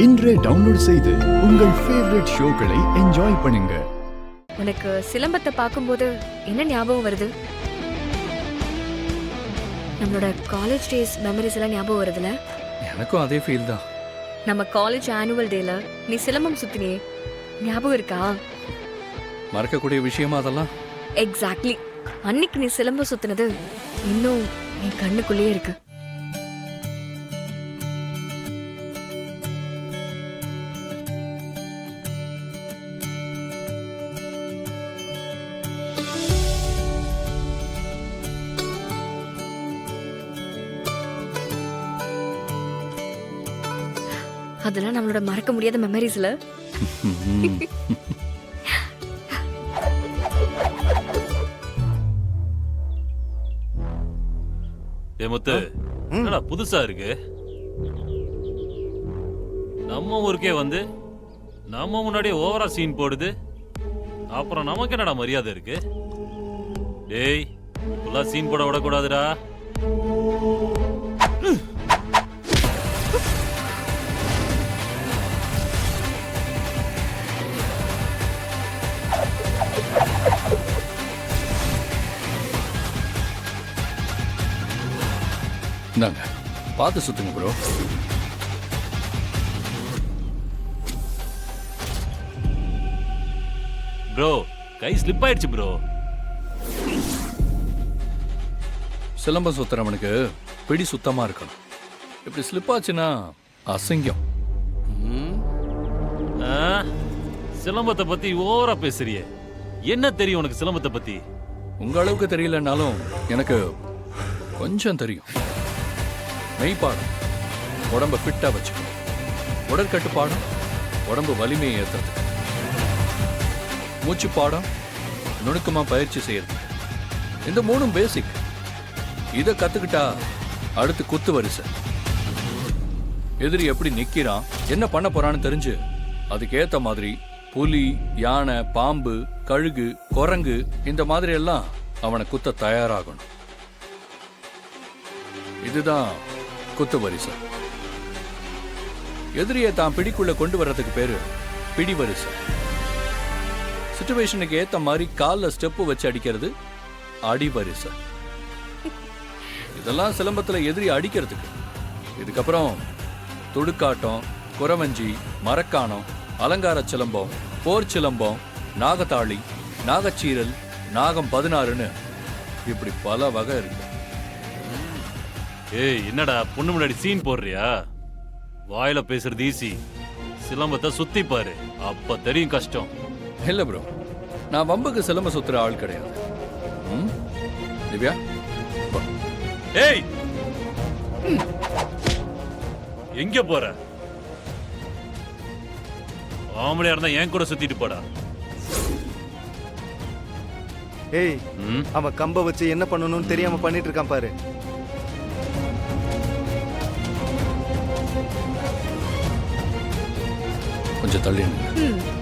இன்றே டவுன்லோட் செய்து உங்கள் ஃபேவரட் ஷோக்களை என்ஜாய் பண்ணுங்க. உனக்கு சிலம்பத்தை பார்க்கும்போது என்ன ஞாபகம் வருது? நம்மளோட காலேஜ் டேஸ் மெமரிஸ் எல்லாம் ஞாபகம் வருதுல? எனக்கும் அதே ஃபீல் தான். நம்ம காலேஜ் ஆனுவல் டேல நீ சிலம்பம் சுத்தினியே, ஞாபகம் இருக்கா? மறக்கக்கூடிய விஷயமா அதெல்லாம்? எக்ஸாக்ட்லி. அன்னைக்கு நீ சிலம்பம் சுத்தினது இன்னும் என் கண்ணுக்குள்ளேயே இருக்கு. அதெல்லாம் நம்மளோட மறக்க முடியாத மெமரிஸ்ல. முத்து, என்னடா புதுசா இருக்கு? நம்ம ஊருக்கே வந்து நம்ம முன்னாடியே ஓவரா சீன் போடுது. அப்புறம் நமக்கு என்னடா மரியாதை இருக்கு? டேய், ஃபுல்லா சீன் போட விடக்கூடாதுடா. இந்தாங்க, பார்த்து சுத்துங்க ப்ரோ. ப்ரோ, கை ஸ்லிப் ஆயிடுச்சு ப்ரோ. சிலம்பம் சுத்துறவனுக்கு பிடி சுத்தமா இருக்கணும். இப்படி ஸ்லிப் ஆச்சுன்னா அசிங்கம். சிலம்பத்தை பத்தி ஓவரா பேசுறியே, என்ன தெரியும் உனக்கு சிலம்பத்தை பத்தி? உங்க அளவுக்கு தெரியலனாலும் எனக்கு கொஞ்சம் தெரியும். மெய்ப்பாடம் உடம்ப ஃபிட்டா வச்சுக்கணும். உடற்கட்டு பாடம் உடம்பு வலிமையை ஏற்றுறதுக்கு. மூச்சு பாடம் நுணுக்கமா பயிற்சி செய்யறது. இந்த மூணும் பேசிக். இதை கத்துக்கிட்டா அடுத்து குத்து வரிசை. எதிரி எப்படி நிக்கிறான், என்ன பண்ண போறான்னு தெரிஞ்சு அதுக்கேத்த மாதிரி புலி, யானை, பாம்பு, கழுகு, குரங்கு இந்த மாதிரி எல்லாம் அவனை குத்த தயாராகணும். இதுதான் குத்து வரிசை. எதிரியை தான் பிடிக்குள்ள கொண்டு வர்றதுக்கு பேரு பிடி வரிசை. சிச்சுவேஷனுக்கு ஏத்த மாதிரி கால்ல ஸ்டெப்பு வச்சு அடிக்கிறது அடி வரிசை. இதெல்லாம் சிலம்பத்துல எதிரி அடிக்கிறதுக்கு. இதுக்கப்புறம் துடுக்காட்டம், குறவஞ்சி, மரக்காணம், அலங்கார சிலம்பம், போர் சிலம்பம், நாகத்தாளி, நாகச்சீரல், நாகம் 16ன்னு இப்படி பல வகை இருக்கு. ஏய், என்னடா பொண்ணு முன்னாடி சீன் போடுறியா? வாயில பேசுறது ஈஸி, சிலம்பத்தை சுத்தி பாரு, அப்ப தெரியும் கஷ்டம். இல்ல ப்ரோ, நான் வம்புக்கு சிலம்ப சுத்துற ஆள் கிடையாது. திவ்யா, ஏய், எங்க போற? ஆம்பளையா இருந்தா என் கூட சுத்திட்டு போடா. ஏய், அவன் கம்ப வச்சு என்ன பண்ணணும்னு தெரியாம பண்ணிட்டு இருக்கான் பாரு. கொஞ்சம் தள்ளி நில்லு.